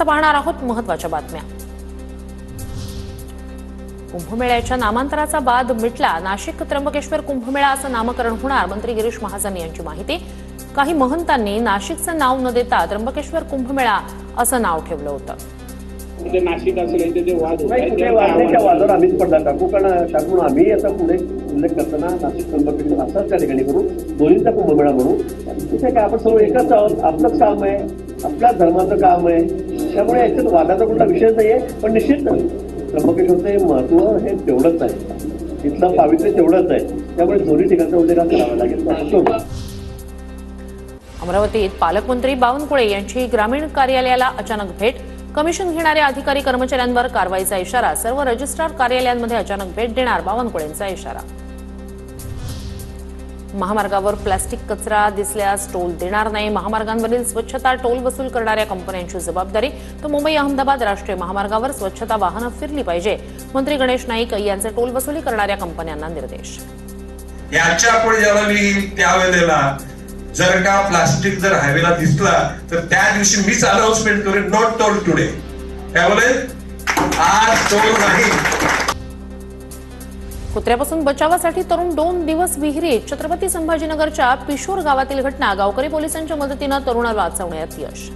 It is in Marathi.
आता पाहणार आहोत महत्त्वाच्या बातम्या। कुंभमेळ्याच्या नामांतराचा बाद मिटला। नाशिक त्र्यंबकेश्वर कुंभमेळा असं नामकरण होणार। मंत्री गिरीश महाजन यांची माहिती। काही महंतांनी नाशिकचं नाव न देता त्र्यंबकेश्वर कुंभमेळा असं नाव ठेवलं होतं। नाशिक असेल ते वाद वादच्या वादावर आम्हीच पडला टाकून आम्ही आता पुढे उल्लेख करताना नाशिक त्र्यंबकेश्वर असाच त्या ठिकाणी करू, दोन्हीचा कुंभमेळा म्हणू। तिथे काय आपण सर्व एकच आहोत, आपलंच काम आहे, आपल्याच धर्माचं काम आहे, त्यामुळे याच्यात वादाचा कुठला विषय नाहीये। पण निश्चित त्र्यंबकेश्वरचं महत्व हे तेवढंच आहे, इथलं पावित्र्य तेवढंच आहे, त्यामुळे दोन्ही ठिकाणचा उल्लेख करावा लागेल। अमरावतीत पालकमंत्री बावनकुळे यांची ग्रामीण कार्यालयाला अचानक भेट। कमिशन घेणाऱ्या अधिकारी कर्मचाऱ्यांवर कारवाईचा इशारा। सर्व रजिस्ट्रार कार्यालयांमध्ये अचानक भेट देणार, बावनकुळेंचा इशारा। महामार्गावर प्लास्टिक कचरा दिसल्यास टोल देणार नाही। महामार्गांवरील स्वच्छता टोल वसूल करणाऱ्या कंपन्यांची जबाबदारी। तर मुंबई अहमदाबाद राष्ट्रीय महामार्गावर स्वच्छता वाहनं फिरली पाहिजे। मंत्री गणेश नाईक यांचे टोल वसुली करणाऱ्या कंपन्यांना निर्देश। याच्या पुढे जेव्हा मी त्यावेळेला जर का प्लास्टिक जर हायवेला दिसला तर त्या दिवशी मीच अनाउन्समेंट करेन, नॉट टोल टुडे। काय बोले, आज टोल नाही। कुत्र्यापासून बचावासाठी तरुण 2 दिवस विहिरीत। छत्रपती संभाजीनगरच्या पिशोर गावातील घटना। गावकरी पोलिसांच्या मदतीने तरुणाला वाचवण्यात यश।